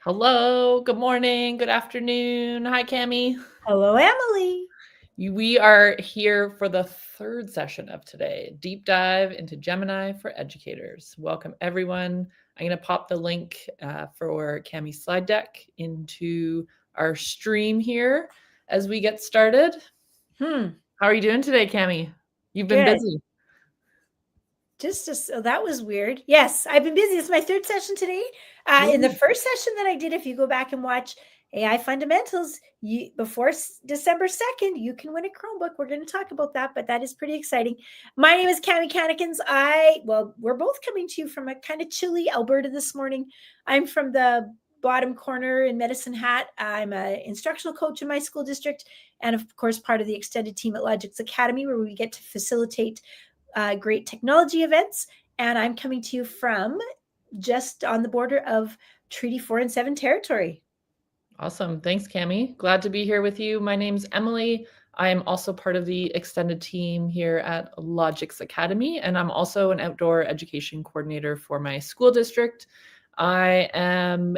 Hello, good morning, good afternoon. Hi, Cami. Hello, Emily. We are here for the third session of today, Deep Dive into Gemini for Educators. Welcome, everyone. I'm going to pop the link for Cami's slide deck into our stream here as we get started. How are you doing today, Cami? You've been Good. busy. That was weird. Yes, I've been busy. It's my third session today. In the first session that I did, if you go back and watch AI Fundamentals, before December 2nd, you can win a Chromebook. We're going to talk about that, but that is pretty exciting. My name is Cami Cannikins. We're both coming to you from a kind of chilly Alberta this morning. I'm from the bottom corner in Medicine Hat. I'm an instructional coach in my school district, and of course, part of the extended team at Logix Academy, where we get to facilitate great technology events. And I'm coming to you from just on the border of Treaty 4 and 7 territory. Awesome. Thanks, Cami. Glad to be here with you. My name's Emily. I am also part of the extended team here at Logix Academy, and I'm also an outdoor education coordinator for my school district. I am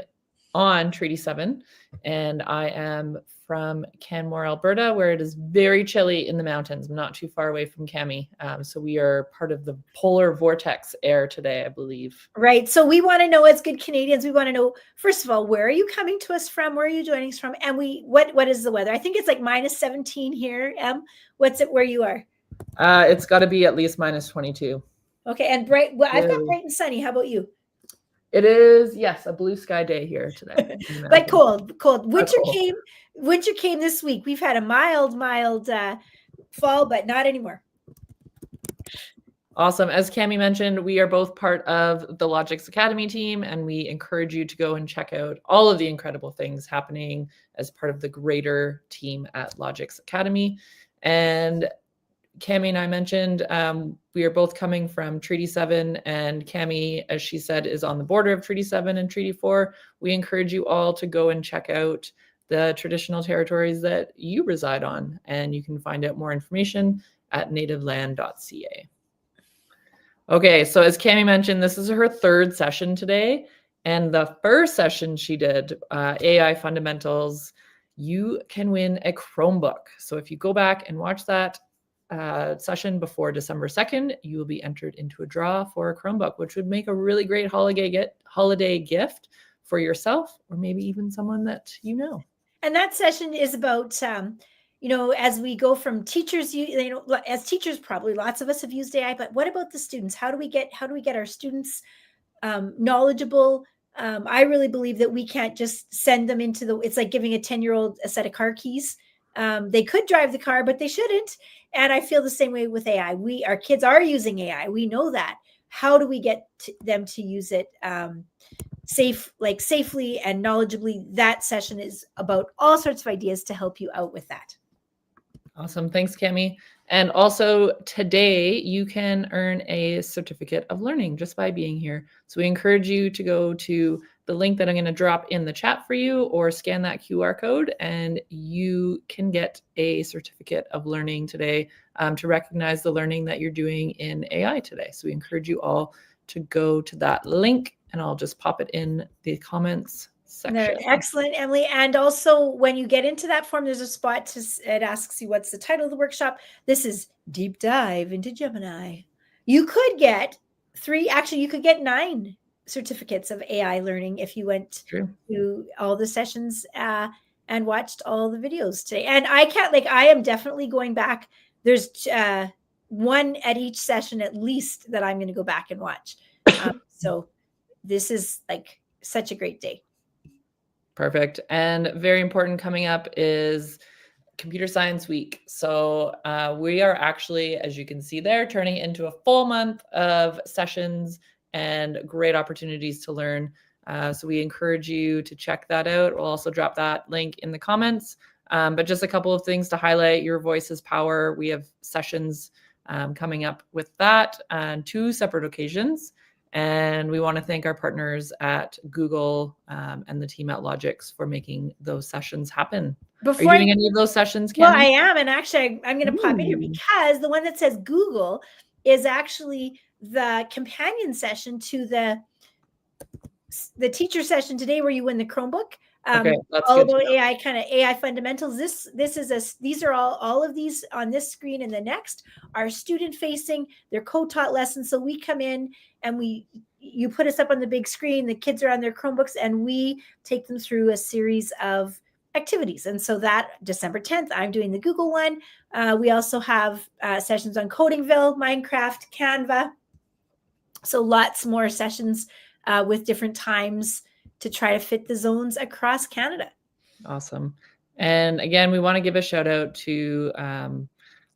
on Treaty 7, and I am from Canmore, Alberta, where it is very chilly in the mountains. I'm not too far away from Cami. So we are part of the polar vortex air today, I believe. Right. So we want to know, as good Canadians, we want to know, first of all, where are you coming to us from? Where are you joining us from? And what is the weather? I think it's like minus 17 here. What's it where you are? It's got to be at least minus 22. Okay. And bright. Well, I've got bright and sunny. How about you? It is, yes, a blue sky day here today. But cold. Winter came this week. We've had a mild fall, but not anymore. Awesome. As Cami mentioned, we are both part of the Logix Academy team, and we encourage you to go and check out all of the incredible things happening as part of the greater team at Logix Academy. And Cami and I mentioned we are both coming from Treaty 7, and Cami, as she said, is on the border of Treaty 7 and Treaty 4. We encourage you all to go and check out the traditional territories that you reside on, and you can find out more information at nativeland.ca. Okay, so as Cami mentioned, this is her third session today, and the first session she did, AI Fundamentals, you can win a Chromebook. So if you go back and watch that session before December 2nd, you will be entered into a draw for a Chromebook, which would make a really great holiday gift for yourself, or maybe even someone that you know. And that session is about, as we go from teachers, as teachers, probably lots of us have used AI, but what about the students? How do we get our students knowledgeable? I really believe that we can't just send them it's like giving a 10-year-old a set of car keys. They could drive the car, but they shouldn't. And I feel the same way with AI. Our kids are using AI. We know that. How do we get them to use it safely and knowledgeably? That session is about all sorts of ideas to help you out with that. Awesome. Thanks, Cami. And also today you can earn a certificate of learning just by being here. So we encourage you to go to the link that I'm going to drop in the chat for you, or scan that QR code, and you can get a certificate of learning today to recognize the learning that you're doing in AI today. So we encourage you all to go to that link, and I'll just pop it in the comments section. Excellent, Emily. And also, when you get into that form, there's a spot it asks you what's the title of the workshop. This is Deep Dive into Gemini. You could get you could get 9 certificates of AI learning if you went to all the sessions and watched all the videos today. And I am definitely going back. There's one at each session at least that I'm going to go back and watch. So this is like such a great day. Perfect. And very important, coming up is Computer Science Week. So we are actually, as you can see there, turning into a full month of sessions and great opportunities to learn. So we encourage you to check that out. We'll also drop that link in the comments. But just a couple of things to highlight: Your Voice is Power. We have sessions coming up with that on 2 separate occasions. And we want to thank our partners at Google and the team at Logix for making those sessions happen. Are you doing any of those sessions, Cami? Well, I am. And actually, I'm going to pop in here because the one that says Google is actually the companion session to the the teacher session today where you win the Chromebook. Okay, that's All good to about know. AI, kind of AI fundamentals. These are all of these on this screen, and the next are student facing. They're co-taught lessons. So we come in and you put us up on the big screen. The kids are on their Chromebooks, and we take them through a series of activities. And so that December 10th, I'm doing the Google one. We also have sessions on Codingville, Minecraft, Canva. So lots more sessions with different times to try to fit the zones across Canada. Awesome. And again, we want to give a shout out to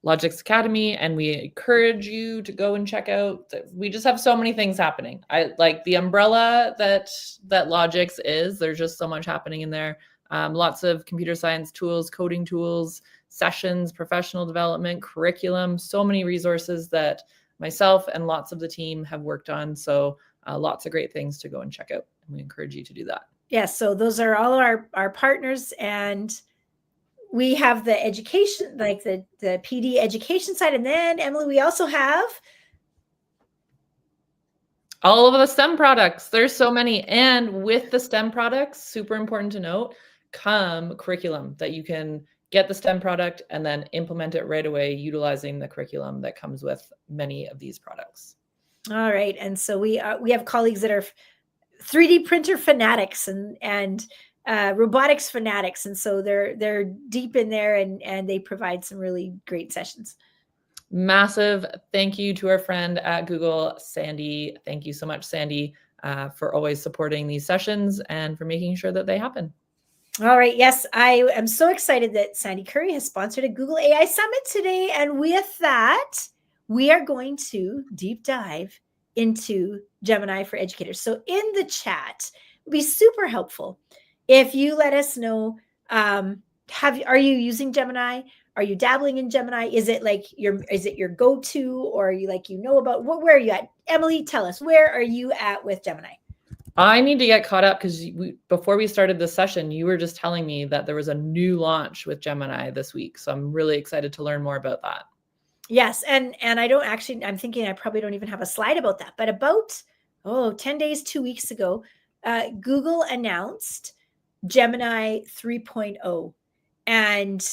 Logix Academy, and we encourage you to go and check out. We just have so many things happening. I like the umbrella that Logix is. There's just so much happening in there. Lots of computer science tools, coding tools, sessions, professional development, curriculum, so many resources that myself and lots of the team have worked on. So lots of great things to go and check out. And we encourage you to do that. Yes, so those are all our partners, and we have the education, like the PD education side. And then, Emily, we also have all of the STEM products. There's so many. And with the STEM products, super important to note, come curriculum that you can get the STEM product and then implement it right away utilizing the curriculum that comes with many of these products. All right. And so we have colleagues that are 3D printer fanatics and robotics fanatics. And so they're deep in there, and they provide some really great sessions. Massive thank you to our friend at Google, Sandy. Thank you so much, Sandy, for always supporting these sessions and for making sure that they happen. All right. Yes, I am so excited that Sandy Curry has sponsored a Google AI Summit today. And with that, we are going to deep dive into Gemini for Educators. So in the chat, it'd be super helpful if you let us know, are you using Gemini? Are you dabbling in Gemini? Is it your go-to, or are you about where are you at? Emily, tell us, where are you at with Gemini? I need to get caught up because before we started this session, you were just telling me that there was a new launch with Gemini this week. So I'm really excited to learn more about that. Yes. And I'm thinking I probably don't even have a slide about that, but about 10 days, 2 weeks ago, Google announced Gemini 3.0. And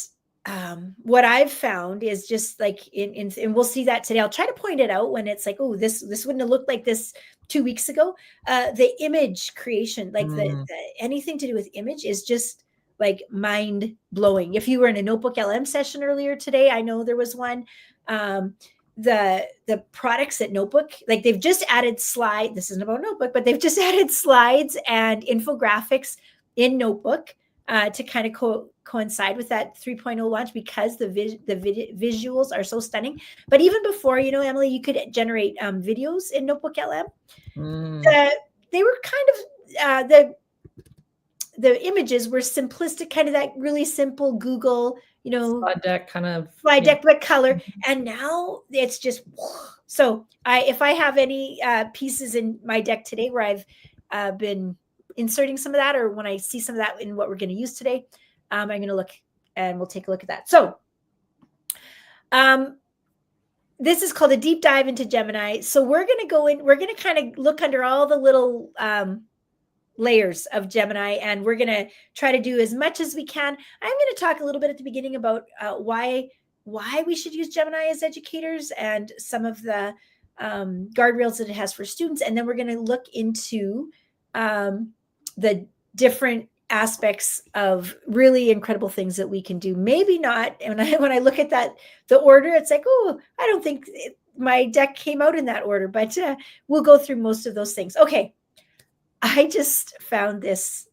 what I've found is just like and we'll see that today. I'll try to point it out when it's like, oh, this wouldn't have looked like this 2 weeks ago. The image creation, like the anything to do with image is just like mind blowing. If you were in a Notebook LM session earlier today, I know there was one. The products at Notebook, like they've just added slide. This isn't about Notebook, but they've just added slides and infographics in Notebook to kind of coincide with that 3.0 launch, because the visuals are so stunning. But even before, Emily, you could generate videos in Notebook LM. They were kind of the images were simplistic, kind of that really simple Google, slide deck kind of deck, but color. And now it's just so. If I have any pieces in my deck today where I've been inserting some of that, or when I see some of that in what we're going to use today, I'm going to look and we'll take a look at that. So this is called a deep dive into Gemini. So we're going to go in, we're going to kind of look under all the little layers of Gemini, and we're going to try to do as much as we can. I'm going to talk a little bit at the beginning about why we should use Gemini as educators and some of the guardrails that it has for students. And then we're going to look into the different aspects of really incredible things that we can do. Maybe not. And when I look at the order, it's like, oh, I don't think my deck came out in that order, but we'll go through most of those things. Okay. I just found this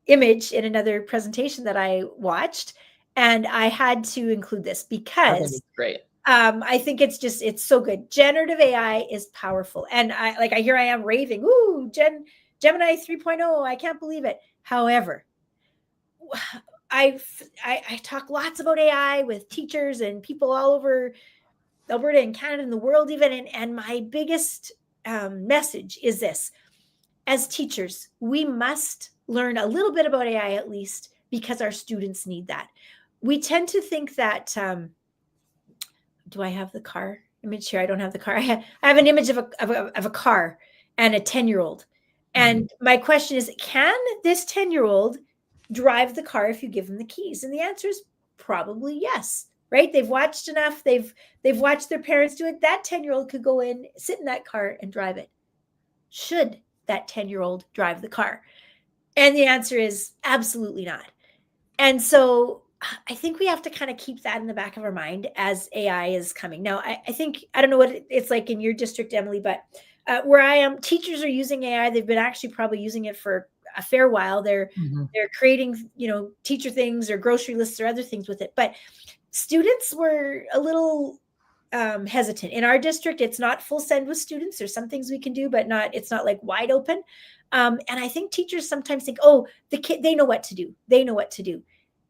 image in another presentation that I watched, and I had to include this because great. I think it's so good. Generative AI is powerful. And here I am raving, ooh, Gemini 3.0, I can't believe it. However, I talk lots about AI with teachers and people all over Alberta and Canada and the world even. And my biggest message is this. As teachers, we must learn a little bit about AI at least, because our students need that. We tend to think that, do I have the car image here? I don't have the car. I have an image of a car and a 10-year-old. And my question is, can this 10-year-old drive the car if you give them the keys? And the answer is probably yes, right? They've watched enough. They've watched their parents do it. That 10-year-old could go in, sit in that car and drive it. Should that 10-year-old drive the car? And the answer is absolutely not. And so I think we have to kind of keep that in the back of our mind as AI is coming. Now, I think, I don't know what it's like in your district, Emily, but where I am, teachers are using AI. They've been actually probably using it for a fair while. They're creating, teacher things or grocery lists or other things with it. But students were a little hesitant. In our district, it's not full send with students. There's some things we can do, but it's not like wide open. And I think teachers sometimes think, oh, the kid, they know what to do. They know what to do.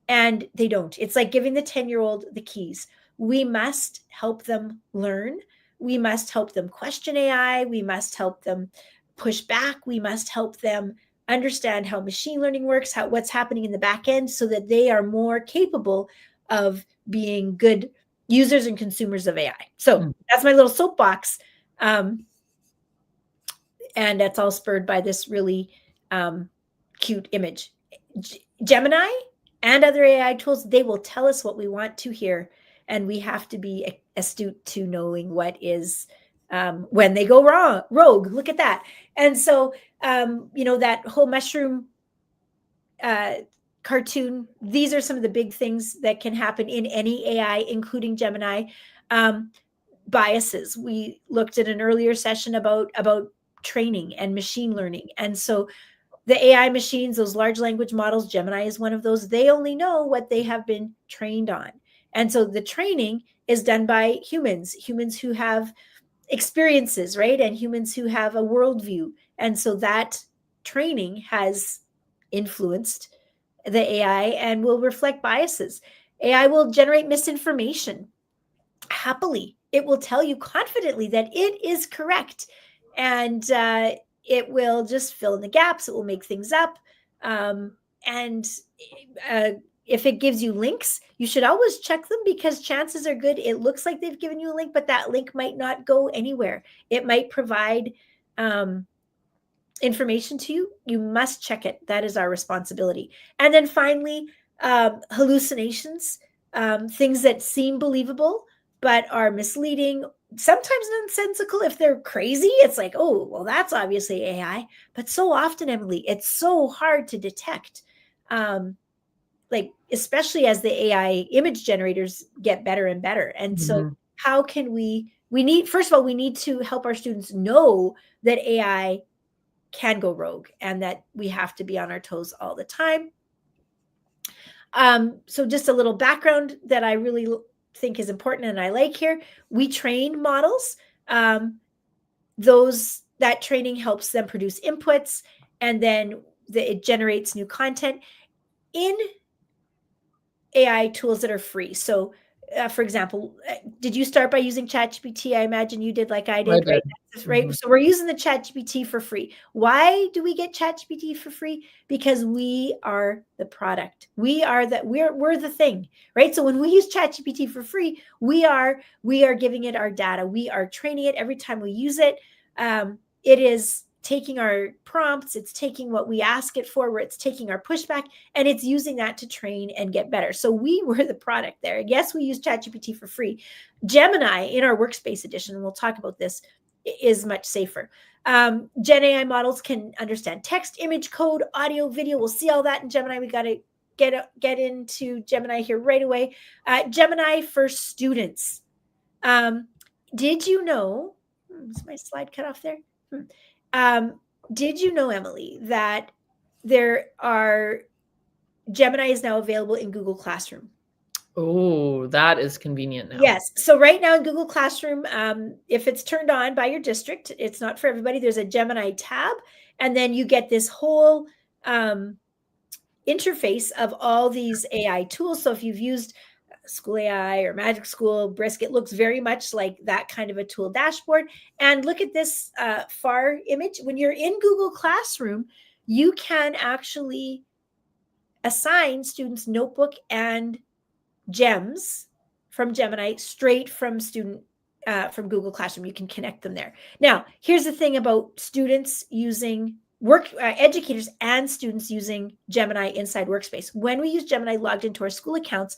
And they don't. It's like giving the 10-year-old the keys. We must help them learn. We must help them question AI. We must help them push back. We must help them understand how machine learning works, what's happening in the back end, so that they are more capable of being good users and consumers of AI. So that's my little soapbox. And that's all spurred by this really cute image. Gemini and other AI tools, they will tell us what we want to hear. And we have to be astute to knowing what is when they go rogue. Look at that. And so, that whole mushroom cartoon, these are some of the big things that can happen in any AI, including Gemini. Biases. We looked at an earlier session about training and machine learning. And so the AI machines, those large language models, Gemini is one of those, they only know what they have been trained on. And so the training is done by humans who have experiences, right? And humans who have a worldview. And so that training has influenced the AI and will reflect biases. AI will generate misinformation. Happily, it will tell you confidently that it is correct. And it will just fill in the gaps. It will make things up. And if it gives you links, you should always check them, because chances are good it looks like they've given you a link, but that link might not go anywhere. It might provide information to you. You must check it. That is our responsibility. And then finally, hallucinations, things that seem believable but are misleading, sometimes nonsensical. If they're crazy, it's like, oh, well, that's obviously AI. But so often, Emily, it's so hard to detect, especially as the AI image generators get better and better. And so how can first of all, we need to help our students know that AI can go rogue and that we have to be on our toes all the time. So just a little background that I really think is important and I like here. We train models. That training helps them produce inputs, and then it generates new content in AI tools that are free. So for example, did you start by using ChatGPT? I imagine you did, like I did, right? Right. So we're using the ChatGPT for free. Why do we get ChatGPT for free? Because we are the product. We're the thing, right? So when we use ChatGPT for free, we are giving it our data. We are training it every time we use it. It is taking our prompts, it's taking what we ask it for, where it's taking our pushback, and it's using that to train and get better. So we were the product there. Yes, we use ChatGPT for free. Gemini in our workspace edition, and we'll talk about this, is much safer. Gen AI models can understand text, image, code, audio, video. We'll see all that in Gemini. We got to get into Gemini here right away. Gemini for students. Did you know, is my slide cut off there? Did you know, Emily, that Gemini is now available in Google Classroom? Oh, that is convenient now. Yes. So right now in Google Classroom, if it's turned on by your district, it's not for everybody. There's a Gemini tab, and then you get this whole interface of all these AI tools. So if you've used School AI or Magic School, Brisk, it looks very much like that kind of a tool dashboard. And look at this far image. When you're in Google Classroom, you can actually assign students notebook and gems from Gemini straight from from Google Classroom. You can connect them there. Now, here's the thing about students using educators and students using Gemini inside Workspace. When we use Gemini logged into our school accounts,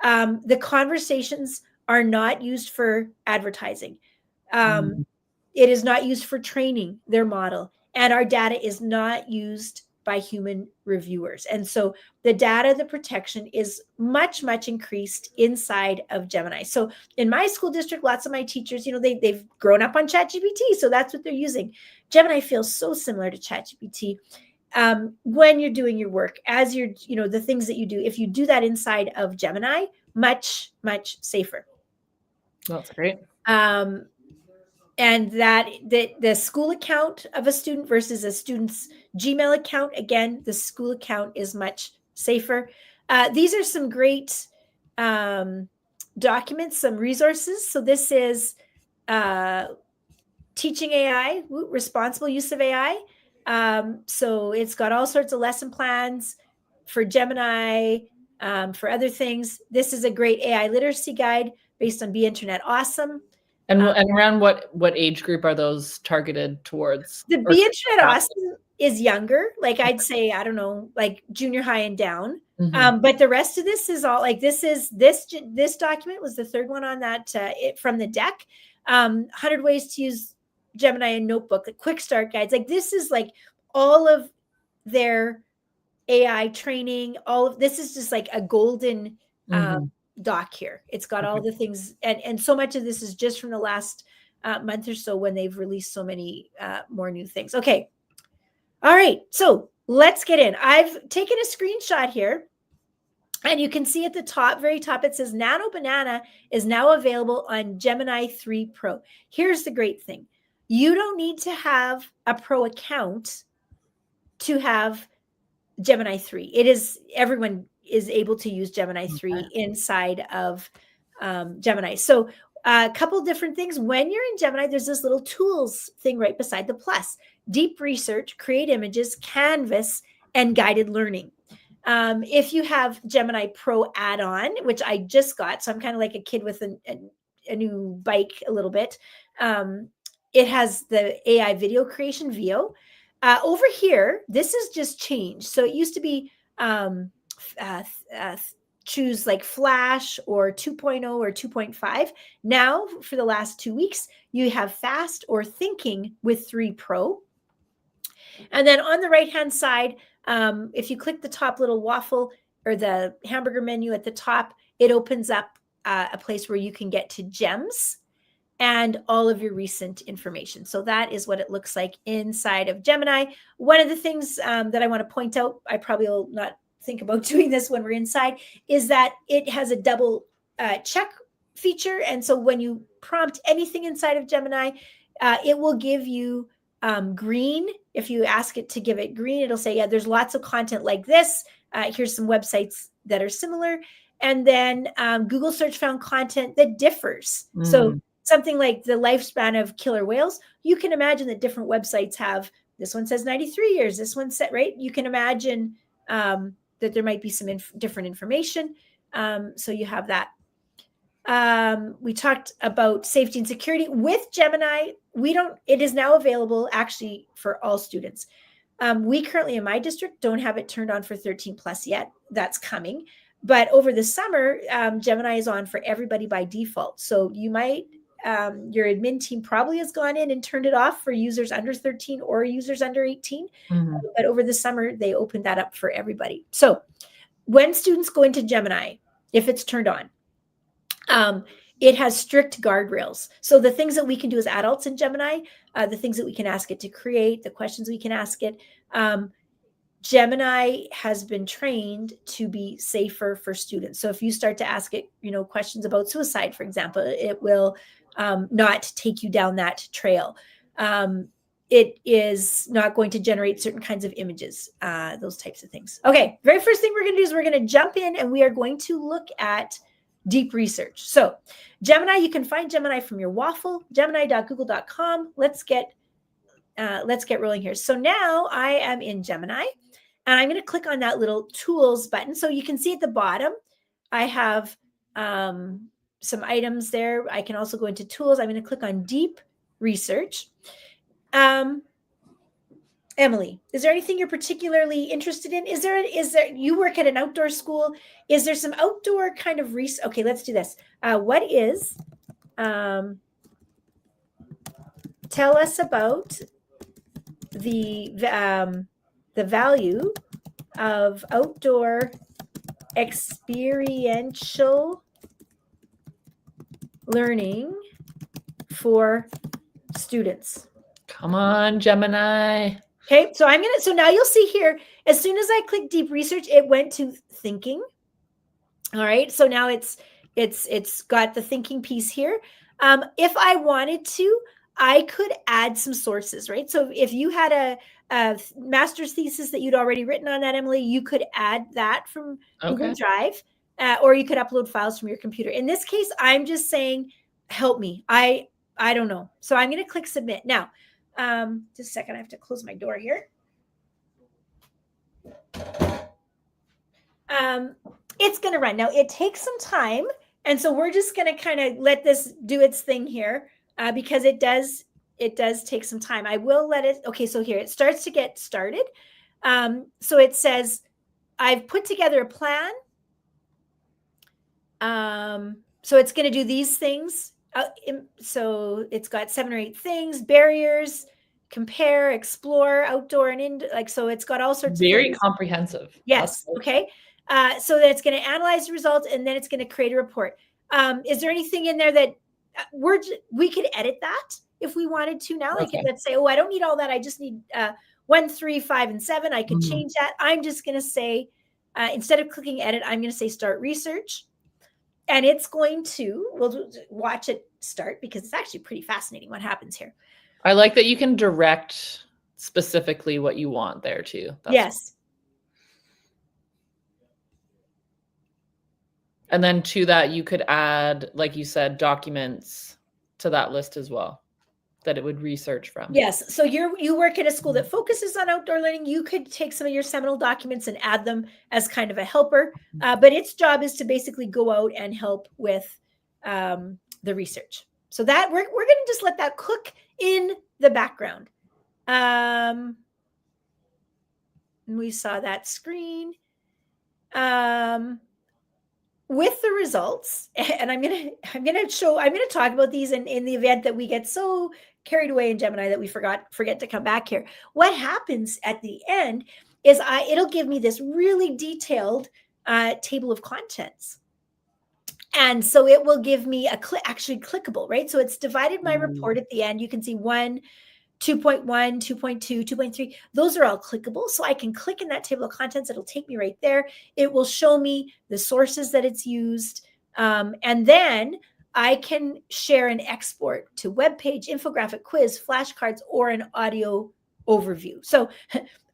the conversations are not used for advertising. It is not used for training their model, and our data is not used by human reviewers. And so the data, the protection is much, much increased inside of Gemini. So in my school district, lots of my teachers, they've grown up on ChatGPT, so that's what they're using. Gemini feels so similar to ChatGPT. When you're doing your work, as you're, the things that you do, if you do that inside of Gemini, much, much safer. That's great. And that the school account of a student versus a student's Gmail account, again, the school account is much safer. These are some great documents, some resources. So this is Teaching AI, responsible use of AI. So it's got all sorts of lesson plans for Gemini, for other things. This is a great AI literacy guide based on Be Internet Awesome. And around what age group are those targeted towards? The Be Internet Awesome is younger. Like I'd say, I don't know, like junior high and down. But the rest of this is all like this document was the third one on that from the deck. 100 ways to use Gemini in Notebook, the quick start guides. Like this is like all of their AI training. All of this is just like a golden doc here. It's got all the things, and so much of this is just from the last month or so when they've released so many more new things. Okay. All right. So let's get in. I've taken a screenshot here, and you can see at the top, very top, it says Nano Banana is now available on Gemini 3 Pro. Here's the great thing. You don't need to have a pro account to have Gemini 3. Everyone is able to use Gemini 3 inside of Gemini. So a couple different things. When you're in Gemini, there's this little tools thing right beside the plus. Deep research, create images, canvas, and guided learning. If you have Gemini Pro add-on, which I just got, so I'm kind of like a kid with a new bike a little bit. It has the AI video creation, VO. Over here, this has just changed. So it used to be choose like Flash or 2.0 or 2.5. Now, for the last 2 weeks, you have fast or thinking with 3 Pro. And then on the right-hand side, if you click the top little waffle or the hamburger menu at the top, it opens up a place where you can get to gems and all of your recent information. So that is what it looks like inside of Gemini. One of the things that I want to point out, I probably will not think about doing this when we're inside, is that it has a double check feature. And so when you prompt anything inside of Gemini, it will give you green. If you ask it to give it green, it'll say, yeah, there's lots of content like this. Here's some websites that are similar. And then Google search found content that differs. So something like the lifespan of killer whales, you can imagine that different websites have, this one says 93 years, this one set, right? You can imagine that there might be some different information. So you have that. We talked about safety and security with Gemini. It is now available actually for all students. We currently in my district don't have it turned on for 13 plus yet. That's coming. But over the summer, Gemini is on for everybody by default. So you might, your admin team probably has gone in and turned it off for users under 13 or users under 18. But over the summer, they opened that up for everybody. So when students go into Gemini, if it's turned on, it has strict guardrails. So the things that we can do as adults in Gemini, the things that we can ask it to create, the questions we can ask it, Gemini has been trained to be safer for students. So if you start to ask it, questions about suicide, for example, it will not take you down that trail. It is not going to generate certain kinds of images, those types of things. Okay, very first thing we're going to do is we're going to jump in and we are going to look at deep research. So Gemini, you can find Gemini from your waffle, gemini.google.com. Let's get rolling here. So now I am in Gemini and I'm going to click on that little tools button. So you can see at the bottom, I have some items there. I can also go into tools. I'm going to click on deep research. Emily, is there anything you're particularly interested in? Is there, you work at an outdoor school? Is there some outdoor kind of research? Okay, let's do this. What is, tell us about the value of outdoor experiential learning for students. Come on, Gemini. Okay, so so now you'll see here, as soon as I click deep research, it went to thinking. All right, so now it's got the thinking piece here. If I wanted to, I could add some sources, right? So if you had a master's thesis that you'd already written on that, Emily, you could add that from Google Drive, or you could upload files from your computer. In this case, I'm just saying, help me. I don't know. So I'm going to click submit. Now, just a second. I have to close my door here. It's going to run. Now, it takes some time. And so we're just going to kind of let this do its thing here, because it does take some time. I will let it. Okay, so here it starts to get started. So it says, I've put together a plan. So it's going to do these things. So it's got 7 or 8 things: barriers, compare, explore, outdoor and indoor. Like, so it's got all sorts of things. Comprehensive. Yes. Okay. So that it's going to analyze the results, and then it's going to create a report. Is there anything in there that we could edit that if we wanted to now? Like, let's say, oh, I don't need all that. I just need 1, 3, 5, and 7. I could change that. I'm just going to say, instead of clicking edit, I'm going to say start research. And it's going to, we'll watch it start, because it's actually pretty fascinating what happens here. I like that you can direct specifically what you want there too. Yes. And then to that, you could add, like you said, documents to that list as well that it would research from. Yes. So you work at a school that focuses on outdoor learning. You could take some of your seminal documents and add them as kind of a helper. But its job is to basically go out and help with the research. So that we're going to just let that cook in the background. We saw that screen. With the results, and I'm going to talk about these in the event that we get so carried away in Gemini that we forget to come back here. What happens at the end is it'll give me this really detailed table of contents. And so it will give me actually clickable, right? So it's divided my report at the end. You can see 1, 2.1, 2.2, 2.3. Those are all clickable. So I can click in that table of contents. It'll take me right there. It will show me the sources that it's used. And then I can share and export to web page, infographic, quiz, flashcards, or an audio overview. So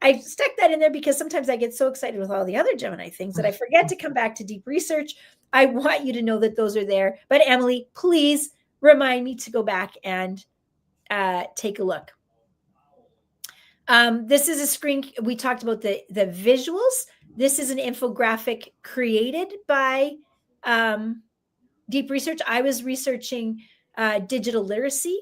I stuck that in there because sometimes I get so excited with all the other Gemini things that I forget to come back to deep research. I want you to know that those are there. But Emily, please remind me to go back and take a look. This is a screen. We talked about the visuals. This is an infographic created by Deep Research. I was researching digital literacy,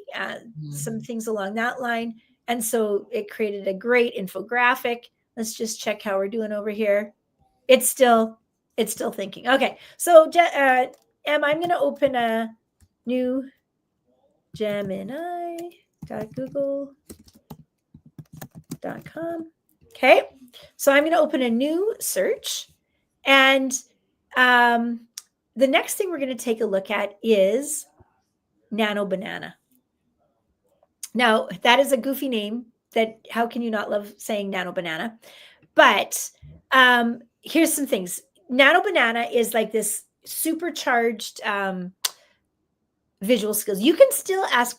some things along that line. And so it created a great infographic. Let's just check how we're doing over here. It's still thinking. Okay. So Em, I'm going to open a new Gemini.google.com. Okay. So I'm going to open a new search. And the next thing we're going to take a look at is Nano Banana. Now, that is a goofy name. That how can you not love saying Nano Banana? But here's some things. Nano Banana is like this supercharged visual skills. You can still ask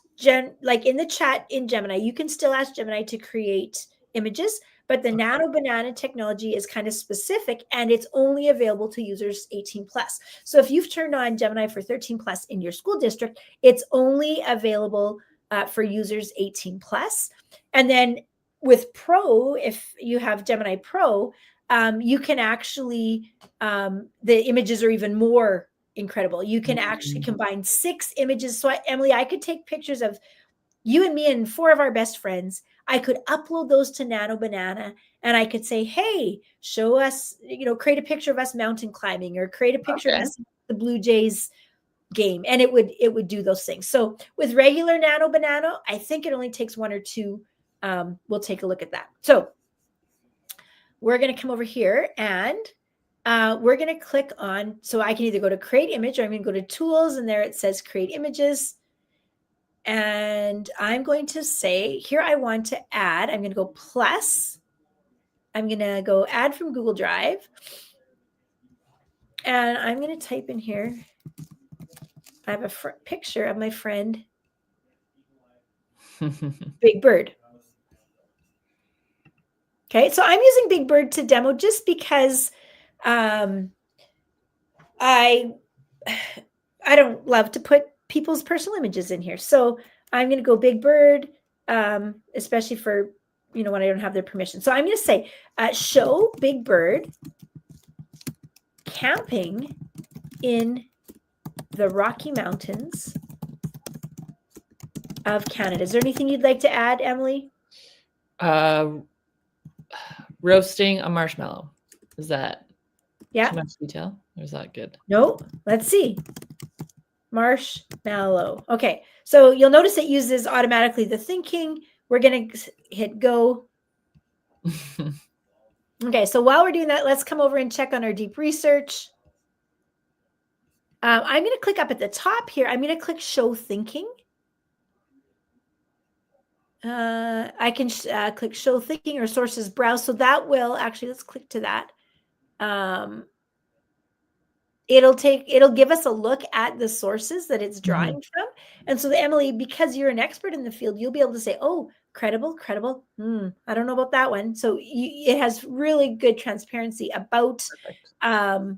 like in the chat in Gemini, you can still ask Gemini to create images, but the Nano Banana technology is kind of specific, and it's only available to users 18 plus. So if you've turned on Gemini for 13 plus in your school district, it's only available for users 18 plus. And then with Pro, if you have Gemini Pro, you can actually, the images are even more incredible. You can actually combine 6 images. So Emily, I could take pictures of you and me and 4 of our best friends, I could upload those to Nano Banana and I could say, hey, show us, create a picture of us mountain climbing or create a picture of Okay. us the Blue Jays game, and it would do those things. So with regular Nano Banana, I think it only takes 1 or 2. We'll take a look at that. So we're going to come over here and we're going to click on, so I can either go to create image or I'm going to go to tools, and there it says create images. And I'm going to say here, I want to add, I'm going to go plus, I'm going to go add from Google Drive. And I'm going to type in here, I have a picture of my friend, Big Bird. Okay, so I'm using Big Bird to demo just because I don't love to put people's personal images in here. So I'm going to go Big Bird, especially for, when I don't have their permission. So I'm going to say, show Big Bird camping in the Rocky Mountains of Canada. Is there anything you'd like to add, Emily? Roasting a marshmallow. Is that too much detail? Or is that good? No, let's see. Marshmallow. Okay, so you'll notice it uses automatically the thinking. We're going to hit go. Okay, so while we're doing that, let's come over and check on our deep research. I'm going to click up at the top here. I'm going to click show thinking. I can click show thinking or sources browse. So that will actually, let's click to that. It'll give us a look at the sources that it's drawing from. And so Emily, because you're an expert in the field, you'll be able to say, oh, credible. I don't know about that one. So it has really good transparency about the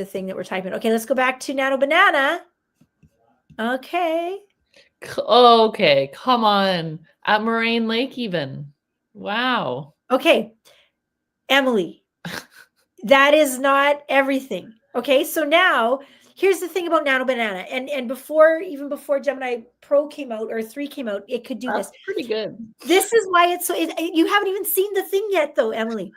thing that we're typing. Okay, let's go back to Nano Banana. Okay, come on. At Moraine Lake even. Wow. Okay, Emily, that is not everything. Okay, so now here's the thing about Nano Banana, and even before Gemini Pro came out or 3 came out, it could do this. Pretty good. This is why it's so. You haven't even seen the thing yet, though, Emily.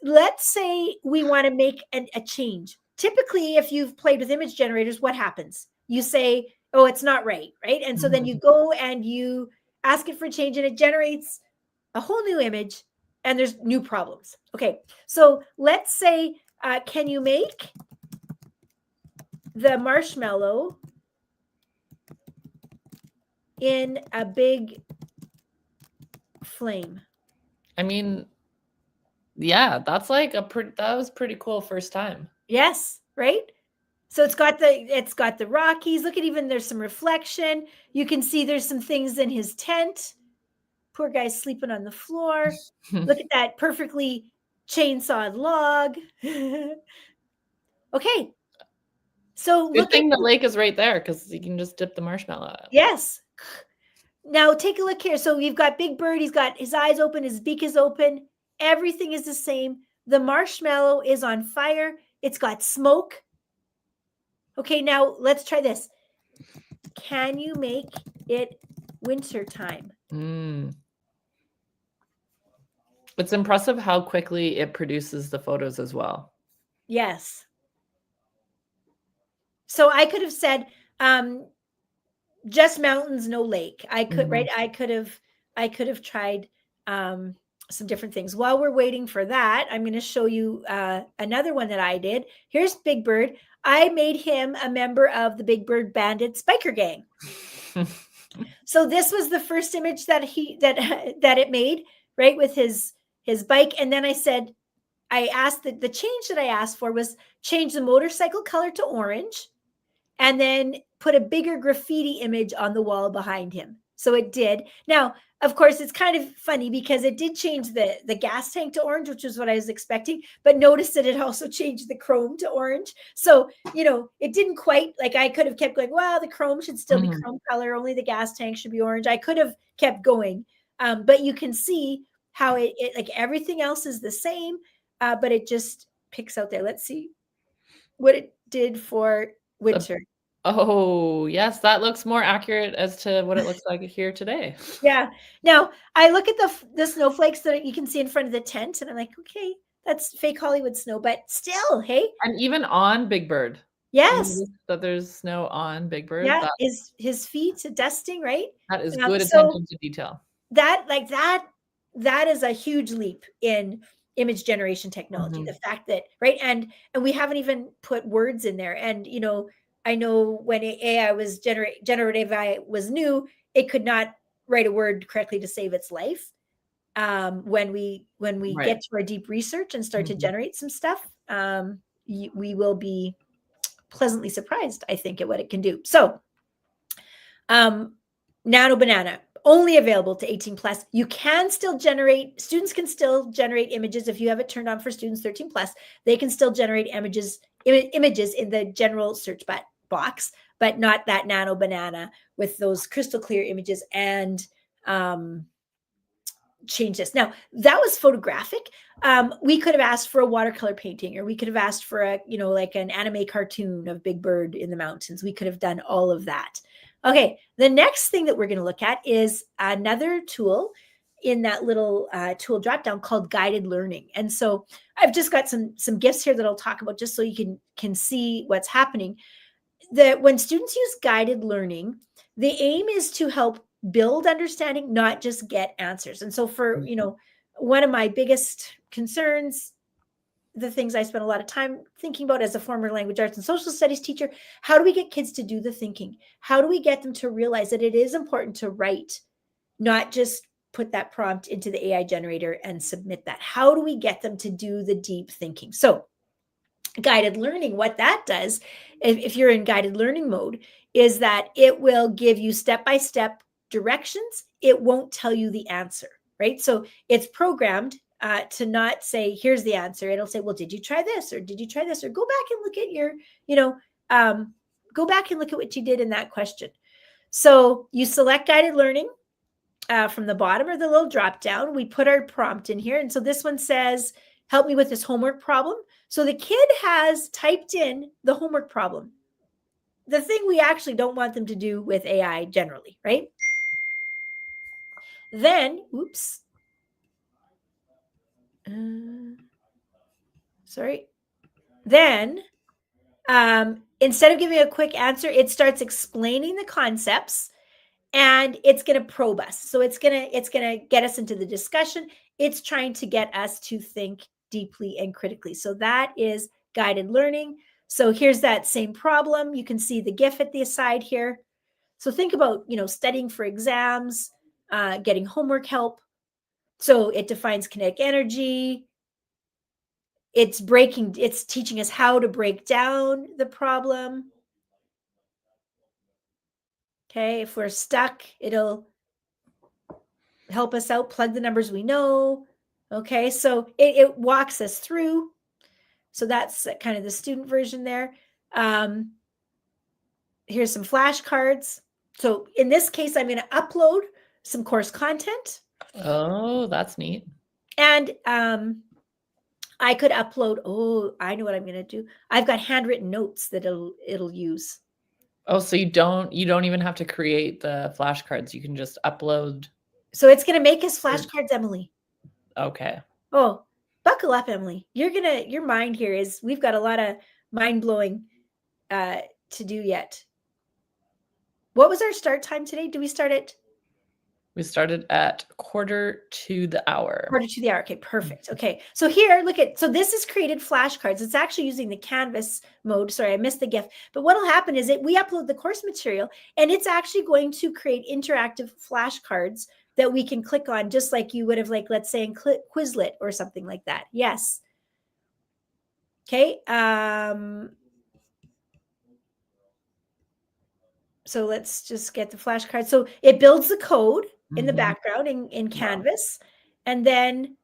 Let's say we want to make a change. Typically, if you've played with image generators, what happens? You say, "Oh, it's not right," And so then you go and you ask it for a change, and it generates a whole new image. And there's new problems. Okay, so let's say, can you make the marshmallow in a big flame? I mean, yeah, that's like that was pretty cool first time. Yes, right? So it's got the Rockies. Look at there's some reflection. You can see there's some things in his tent. Poor guy's sleeping on the floor. Look at that perfectly chainsawed log. Okay. So good thing the lake is right there because you can just dip the marshmallow out. Yes. Now take a look here. So we've got Big Bird. He's got his eyes open. His beak is open. Everything is the same. The marshmallow is on fire. It's got smoke. Okay, now let's try this. Can you make it wintertime? It's impressive how quickly it produces the photos as well. Yes. So I could have said, just mountains, no lake. I could, right? I could have tried some different things. While we're waiting for that, I'm going to show you another one that I did. Here's Big Bird. I made him a member of the Big Bird Bandits biker gang. So this was the first image that it made, right, with his bike. And then I said, I asked the change that I asked for was change the motorcycle color to orange and then put a bigger graffiti image on the wall behind him. So it did. Now, of course, it's kind of funny because it did change the gas tank to orange, which is what I was expecting. But notice that it also changed the chrome to orange. So, it didn't quite, like I could have kept going, well, the chrome should still be chrome color. Only the gas tank should be orange. I could have kept going. But you can see how it like everything else is the same, but it just picks out there. Let's see what it did for winter. Oh, yes, that looks more accurate as to what it looks like here today. Yeah. Now, I look at the snowflakes that you can see in front of the tent, and I'm like, okay, that's fake Hollywood snow, but still, hey, And even on Big Bird. You yes, notice that there's snow on Big Bird? yeah, his feet dusting, right? That is good So attention to detail. that is a huge leap in image generation technology. The Mhm. fact that, right, and we haven't even put words in there. And I know when AI was generative AI was new, it could not write a word correctly to save its life. When we Right. get to our deep research and start to Mhm. generate some stuff, we will be pleasantly surprised, I think, at what it can do. So, um, Nano Banana, only available to 18 plus. You can still generate, students can still generate images if you have it turned on for students 13 plus. They can still generate images in the general search box, but not that Nano Banana with those crystal clear images and change this. Now, that was photographic. We could have asked for a watercolor painting, or we could have asked for like an anime cartoon of Big Bird in the mountains. We could have done all of that. Okay, the next thing that we're going to look at is another tool in that little tool dropdown called guided learning. And so I've just got some gifts here that I'll talk about just so you can see what's happening. That when students use guided learning, the aim is to help build understanding, not just get answers. And so for, Mhm. one of my biggest concerns, the things I spend a lot of time thinking about as a former language arts and social studies teacher, how do we get kids to do the thinking? How do we get them to realize that it is important to write, not just put that prompt into the AI generator and submit that? How do we get them to do the deep thinking? So guided learning, what that does, if you're in guided learning mode, is that it will give you step-by-step directions. It won't tell you the answer, right? So it's programmed to not say, here's the answer. It'll say, well, did you try this? Or did you try this? Or go back and look at your, go back and look at what you did in that question. So you select guided learning from the bottom or the little drop down. We put our prompt in here. And so this one says, help me with this homework problem. So the kid has typed in the homework problem, the thing we actually don't want them to do with AI generally, right? Then, oops. Sorry. Then, instead of giving a quick answer, it starts explaining the concepts, and it's going to probe us. So it's going to get us into the discussion. It's trying to get us to think deeply and critically. So that is guided learning. So here's that same problem. You can see the GIF at the side here. So think about, studying for exams, getting homework help. So it defines kinetic energy. It's teaching us how to break down the problem. Okay, if we're stuck, it'll help us out, plug the numbers we know. Okay, so it walks us through. So that's kind of the student version there. Here's some flashcards. So in this case, I'm going to upload some course content. Oh, that's neat. And I could upload, I know what I'm going to do. I've got handwritten notes that it'll use. Oh, so you don't even have to create the flashcards. You can just upload. So it's going to make us flashcards, Emily. Okay. Oh, buckle up, Emily. Your mind here we've got a lot of mind blowing to do yet. What was our start time today? Do we start at? We started at 1/4 to the hour. 1/4 to the hour. Okay, perfect. Okay, so here, so this is created flashcards. It's actually using the Canvas mode. Sorry, I missed the GIF. But what'll happen is we upload the course material, and it's actually going to create interactive flashcards that we can click on, just like you would have, like, let's say in Quizlet or something like that. Yes. Okay. So let's just get the flashcard. So it builds the code in the background in Canvas, and then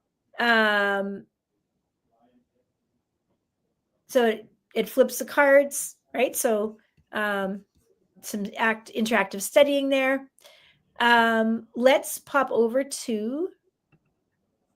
so it flips the cards, right? So some interactive studying there. Let's pop over to.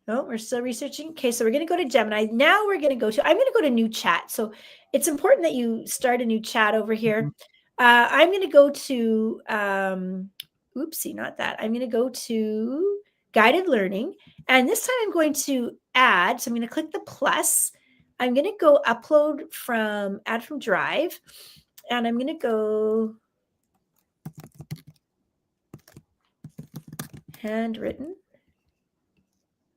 No, we're still researching. Okay, so we're going to go to Gemini. Now I'm going to go to new chat. So it's important that you start a new chat over here. I'm going to go to, oopsie, not that. I'm going to go to guided learning. And this time I'm going to add, so I'm going to click the plus. I'm going to go add from Drive. And I'm going to go handwritten,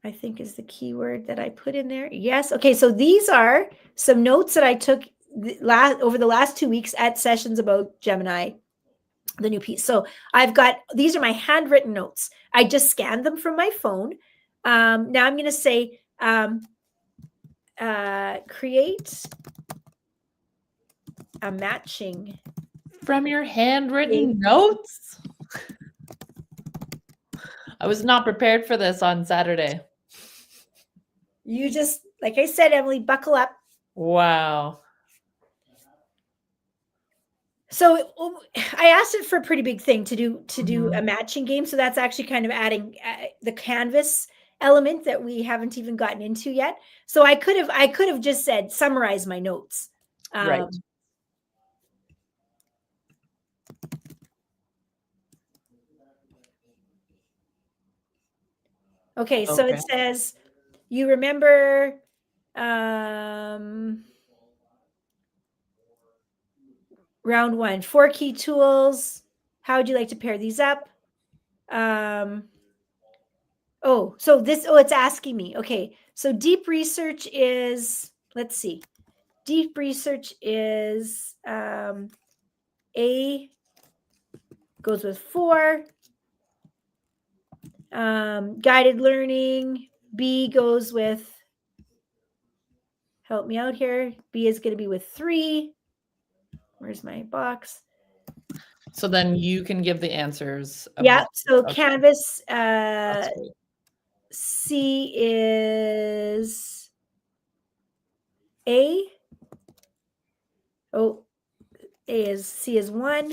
I think is the keyword that I put in there. Yes. Okay. So these are some notes that I took over the last 2 weeks at sessions about Gemini, the new piece. So these are my handwritten notes. I just scanned them from my phone. Now I'm going to say, create a matching. From your handwritten notes? I was not prepared for this on Saturday. You just, like I said, Emily, buckle up. Wow. So I asked it for a pretty big thing to do a matching game. So that's actually kind of adding the canvas element that we haven't even gotten into yet. So I could have just said summarize my notes. Right. Okay, so it says, you remember round 1, 4 key tools. How would you like to pair these up? It's asking me. Okay, so deep research is, let's see. Deep research is A goes with 4. Guided learning, B goes with, help me out here. B is going to be with 3. Where's my box? So then you can give the answers. Yeah. So okay. Canvas, C is A. Oh, C is 1.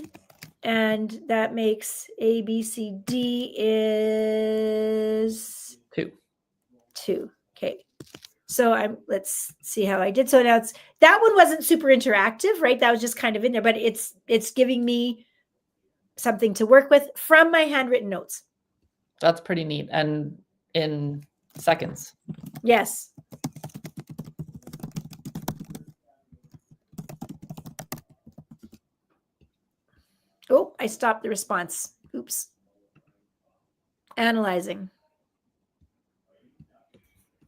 And that makes A, B, C, D is 2. Okay. So let's see how I did. So now that one wasn't super interactive, right? That was just kind of in there, but it's giving me something to work with from my handwritten notes. That's pretty neat. And in seconds. Yes. Oh, I stopped the response. Oops. Analyzing.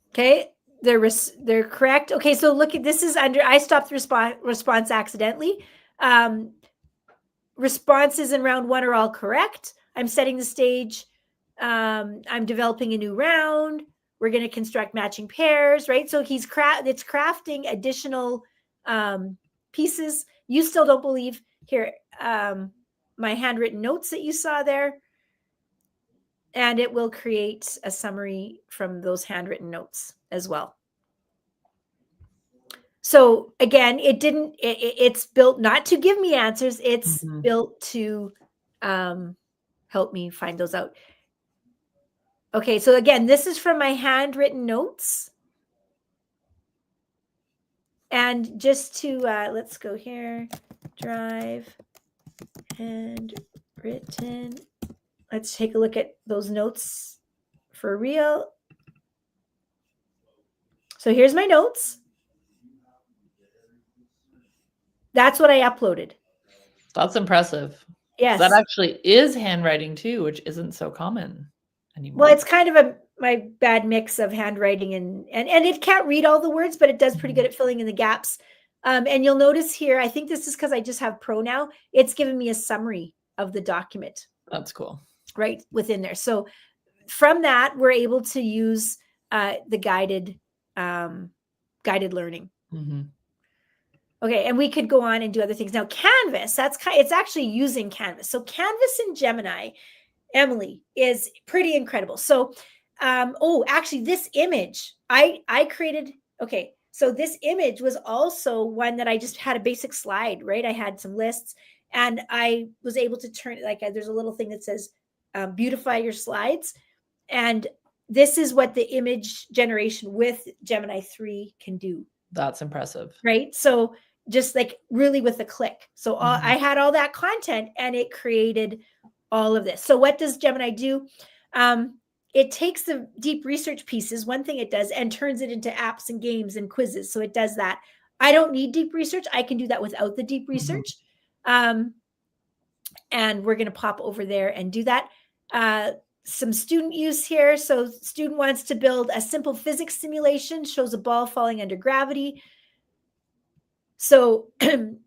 Okay, they're correct. Okay, so look at this is under, I stopped the response accidentally. Responses in round 1 are all correct. I'm setting the stage. I'm developing a new round. We're going to construct matching pairs, right? So it's crafting additional pieces. You still don't believe here my handwritten notes that you saw there. And it will create a summary from those handwritten notes as well. So again, it's built not to give me answers. It's built to help me find those out. Okay, so again, this is from my handwritten notes. And just to, let's go here, Drive, handwritten. Let's take a look at those notes for real. So here's my notes. That's what I uploaded. That's impressive. Yes. That actually is handwriting too, which isn't so common anymore. Well, it's kind of my bad mix of handwriting and it can't read all the words, but it does pretty good at filling in the gaps. And you'll notice here, I think this is because I just have Pro now. It's given me a summary of the document. That's cool. Right within there. So from that, we're able to use the guided learning. Okay, and we could go on and do other things. Now, Canvas, it's actually using Canvas. So Canvas in Gemini, Emily, is pretty incredible. So, actually, this image I created. Okay, so this image was also one that I just had a basic slide, right? I had some lists, and I was able to turn it there's a little thing that says beautify your slides, and this is what the image generation with Gemini 3 can do. That's impressive, right? So just like really with a click. So I had all that content and it created all of this. So what does Gemini do? It takes the deep research pieces, one thing it does, and turns it into apps and games and quizzes. So it does that. I don't need deep research. I can do that without the deep research. And we're going to pop over there and do that. Some student use here. So student wants to build a simple physics simulation, shows a ball falling under gravity. So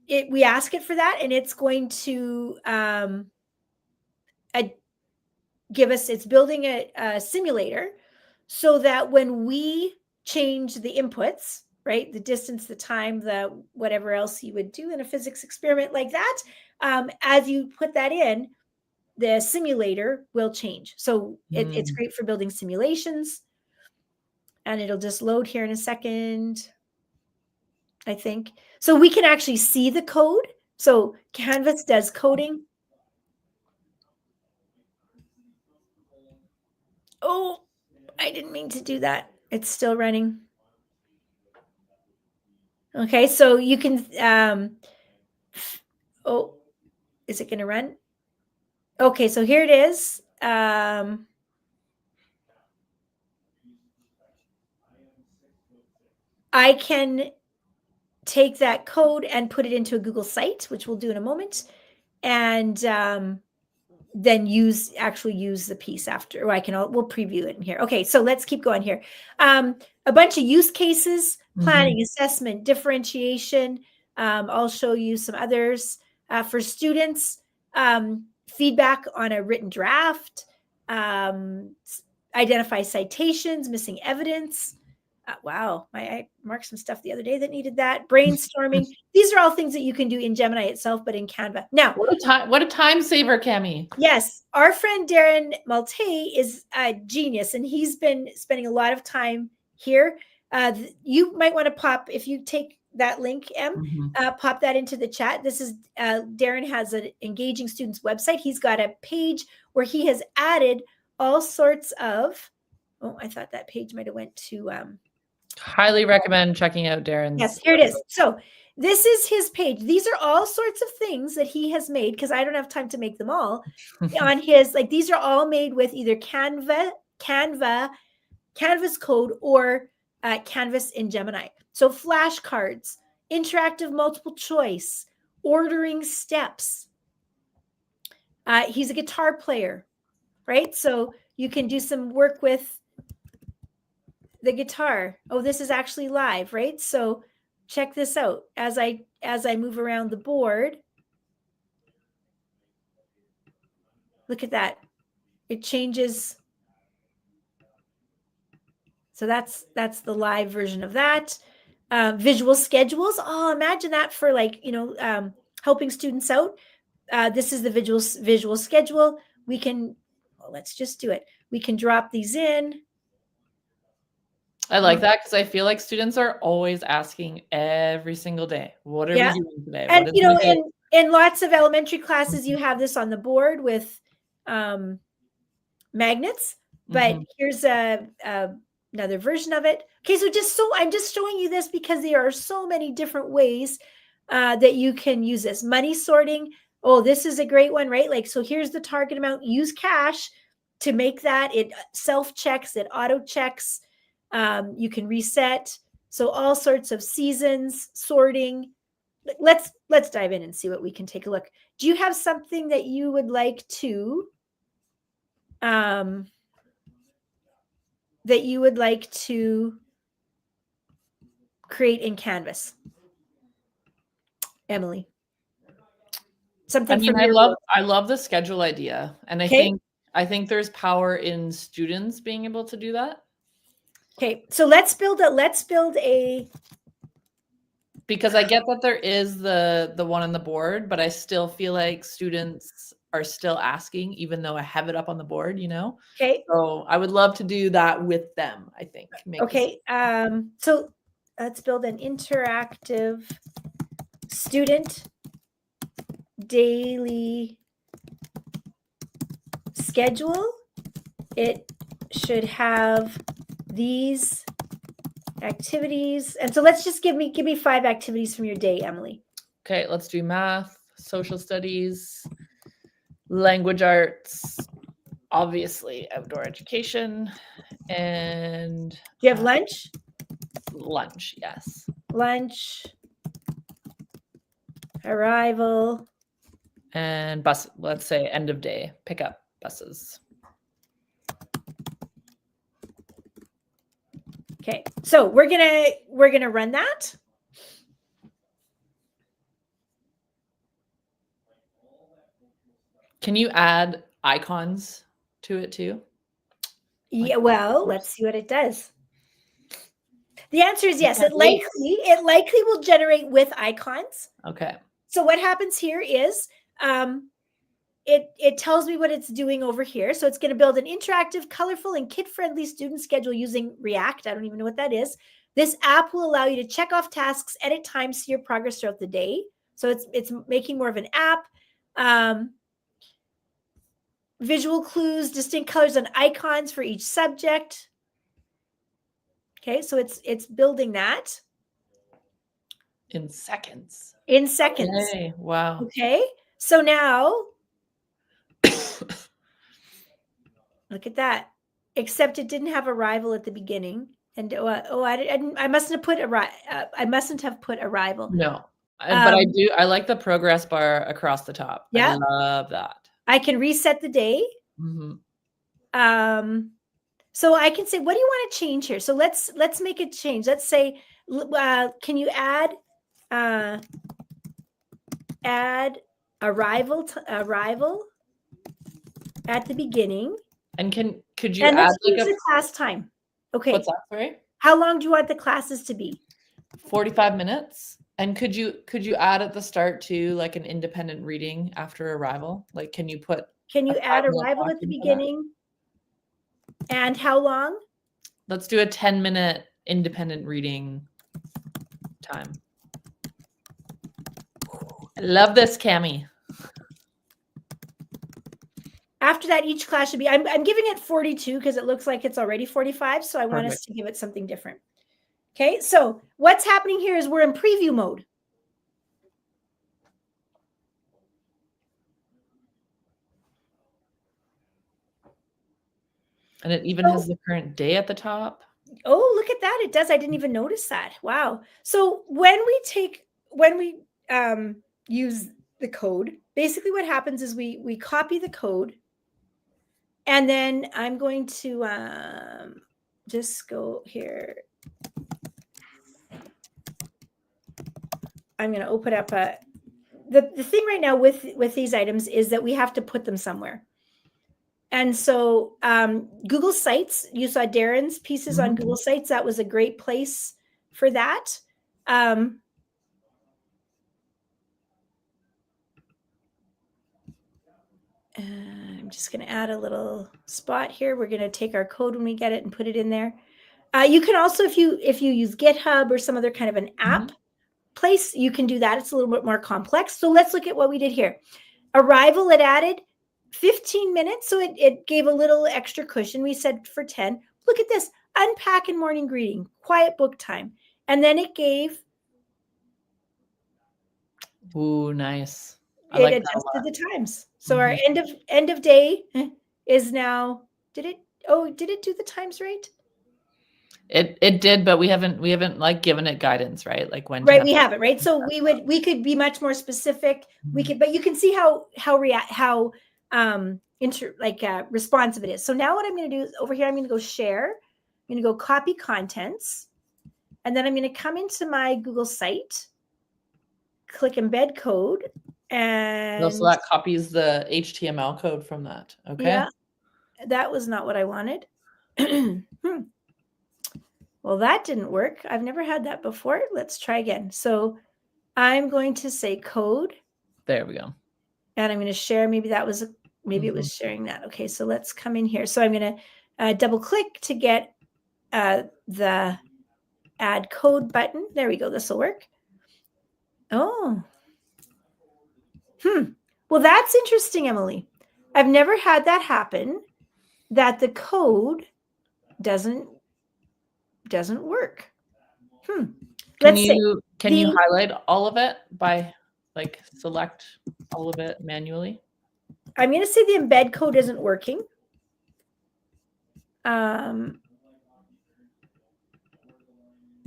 we ask it for that, and it's going to give us, it's building a simulator so that when we change the inputs, right, the distance, the time, the whatever else you would do in a physics experiment like that, as you put that in, the simulator will change. So it's great for building simulations. And it'll just load here in a second, I think. So we can actually see the code. So Canvas does coding. Oh, I didn't mean to do that. It's still running. Okay, so you can, oh, is it going to run? Okay, so here it is. I can take that code and put it into a Google site, which we'll do in a moment, and then actually use the piece after. Or we'll preview it in here. Okay, so let's keep going here. A bunch of use cases: planning, assessment, differentiation. I'll show you some others for students. Feedback on a written draft. Identify citations, missing evidence. Wow, I marked some stuff the other day that needed that. Brainstorming. These are all things that you can do in Gemini itself, but in Canva. Now, what a time saver, Cami. Yes, our friend Darren Malte is a genius, and he's been spending a lot of time here. You might want to pop, if you take that link, pop that into the chat. This is Darren has an Engaging Students website. He's got a page where he has added all sorts of. Oh, I thought that page might have went to. Highly recommend checking out Darren's. Yes, here it is. So this is his page. These are all sorts of things that he has made, because I don't have time to make them all on his, like, these are all made with either Canvas code or Canvas in Gemini. So flashcards, interactive multiple choice, ordering steps. He's a guitar player, right? So you can do some work with the guitar. Oh, this is actually live, right? So check this out. As I move around the board, look at that. It changes. So that's the live version of that. Visual schedules. Oh, imagine that for, like, helping students out. This is the visual schedule. We can, let's just do it. We can drop these in. I like that, because I feel like students are always asking every single day, what are we doing today? And, in lots of elementary classes, you have this on the board with magnets, but here's another version of it. Okay, so I'm just showing you this because there are so many different ways that you can use this. Money sorting. Oh, this is a great one, right? Like, so here's the target amount. Use cash to make that. It self-checks, it auto-checks. You can reset. So all sorts of seasons, sorting. Let's dive in and see what we can take a look. Do you have something that you would like to create in Canvas, Emily? Something. I love the schedule idea, and I think there's power in students being able to do that. Okay, so let's build a. Because I get that there is the one on the board, but I still feel like students are still asking, even though I have it up on the board, Okay. So I would love to do that with them, I think. Okay. So let's build an interactive student daily schedule. It should have these Activities. And so let's just give me 5 activities from your day, Emily. Okay, let's do math, social studies, language arts, obviously outdoor education, and Do you have lunch? lunch, yes. Lunch. Arrival. And bus, let's say end of day, pick up buses. Okay, so we're gonna run that. Can you add icons to it too? Yeah, well, let's see what it does. The answer is yes. It likely will generate with icons. Okay. So what happens here is it tells me what it's doing over here. So it's going to build an interactive, colorful, and kid-friendly student schedule using React. I don't even know what that is. This app will allow you to check off tasks, edit times, see your progress throughout the day. So it's making more of an app. Visual clues, distinct colors and icons for each subject. Okay, so it's building that. In seconds. In seconds. Okay, wow. Okay, so now look at that. Except it didn't have arrival at the beginning, and I mustn't have put arrival. No, but I do. I like the progress bar across the top. Yeah, I love that. I can reset the day. Mm-hmm. So I can say, what do you want to change here? So let's make a change. Let's say, can you add arrival at the beginning? And could you add like a class time? Okay. What's that? Sorry. How long do you want the classes to be? 45 minutes. And could you add at the start too, like an independent reading after arrival? Like, can you add arrival at the beginning? And how long? Let's do a 10-minute independent reading time. I love this, Cami. After that, each class should be, I'm giving it 42 because it looks like it's already 45. So I want us to give it something different. Okay, so what's happening here is we're in preview mode. And it even has the current day at the top. Oh, look at that. It does. I didn't even notice that. Wow. So when we use the code, basically what happens is we copy the code. And then I'm going to just go here. I'm going to open up the thing right now with these items is that we have to put them somewhere. And so Google Sites, you saw Darren's pieces on Google Sites. That was a great place for that. I'm just going to add a little spot here. We're going to take our code when we get it and put it in there. You can also, if you use GitHub or some other kind of an app place, you can do that. It's a little bit more complex. So let's look at what we did here. Arrival, it added 15 minutes. So it gave a little extra cushion. We said for 10. Look at this. Unpack and morning greeting. Quiet book time. And then it gave. Ooh, nice. It adjusted the times. So our end of day is now. Did it do the times right? It did, but we haven't like given it guidance, right? Like when. Right, we haven't, right? So we could be much more specific. We could, but you can see how responsive it is. So now what I'm going to do is over here, I'm going to go share. I'm going to go copy contents, and then I'm going to come into my Google site, click embed code, and so that copies the HTML code from that. Okay. Yeah, that was not what I wanted. Well, that didn't work. I've never had that before. Let's try again. So I'm going to say code. There we go. And I'm going to share. Maybe it was sharing that. Okay, so let's come in here. So I'm going to double click to get the add code button. There we go. This will work. Oh. Well, that's interesting, Emily. I've never had that happen, that the code doesn't work. Can Let's you see. highlight all of it by like select all of it manually? I'm going to say the embed code isn't working.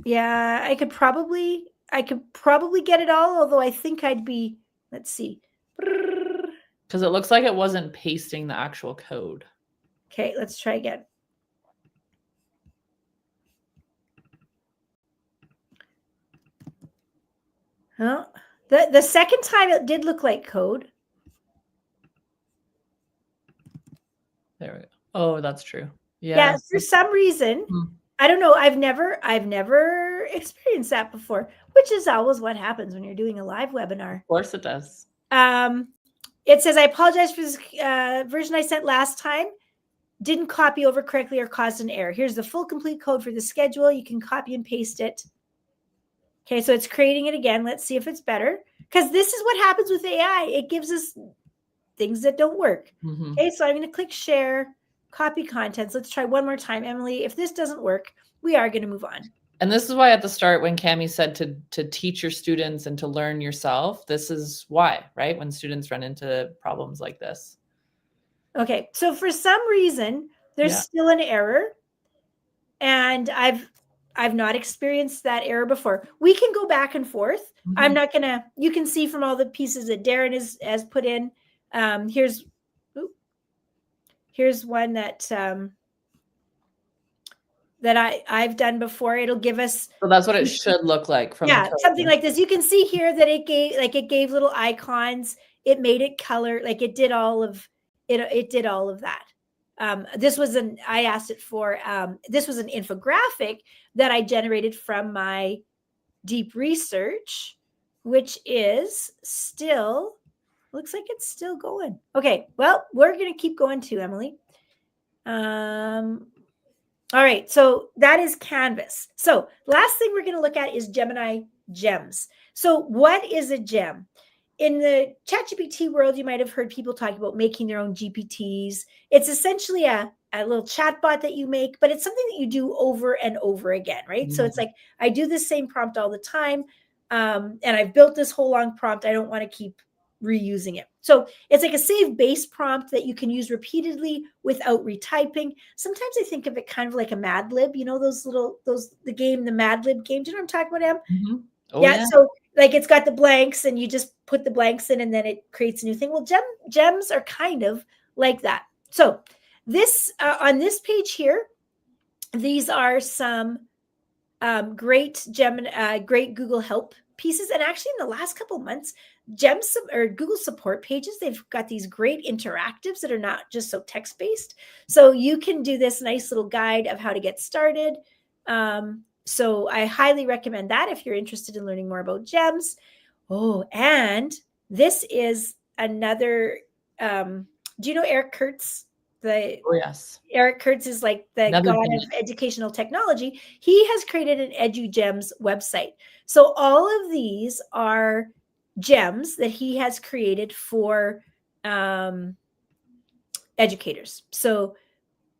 Yeah, I could probably get it all, although I think I'd be, let's see. Because it looks like it wasn't pasting the actual code. Okay, let's try again. Huh? The second time it did look like code. There we go. Oh, that's true. Yeah, for some reason, I don't know. I've never experienced that before, which is always what happens when you're doing a live webinar. Of course it does. It says, I apologize for this version I sent last time. Didn't copy over correctly or caused an error. Here's the full complete code for the schedule. You can copy and paste it. Okay, so it's creating it again. Let's see if it's better. Because this is what happens with AI. It gives us things that don't work. Okay, so I'm going to click share, copy contents. Let's try one more time. Emily, if this doesn't work, we are going to move on. And this is why at the start, when Cami said to teach your students and to learn yourself, this is why, right? When students run into problems like this. Okay, so for some reason, there's still an error. And I've not experienced that error before. We can go back and forth. I'm not going to, you can see from all the pieces that Darren has put in. Here's one that I've done before. It'll give us. So that's what it should look like from the code. Something like this. You can see here that it gave little icons. It made it color, like it did all of it. It did all of that. This was I asked it for, this was an infographic that I generated from my deep research, which is still, looks like it's still going. Okay, well, we're going to keep going too, Emily. All right, so that is Canvas. So last thing we're going to look at is Gemini gems. So what is a gem? In the ChatGPT world, you might have heard people talking about making their own GPTs. It's essentially a little chatbot that you make, but it's something that you do over and over again, right? So it's like, I do the same prompt all the time, and I've built this whole long prompt. I don't want to keep reusing it. So it's like a save base prompt that you can use repeatedly without retyping. Sometimes I think of it kind of like a Mad Lib, you know, the Mad Lib game. Do you know what I'm talking about, Em? Yeah. So like it's got the blanks and you just put the blanks in and then it creates a new thing. Well, gems are kind of like that. So this on this page here, these are some great great Google Help pieces. And actually in the last couple of months, gems or Google support pages, they've got these great interactives that are not just so text-based. So you can do this nice little guide of how to get started. So I highly recommend that if you're interested in learning more about gems. Oh, and this is another, do you know Eric Kurtz? Eric Kurtz is like the god of educational technology. He has created an EduGems website. So all of these are gems that he has created for educators. So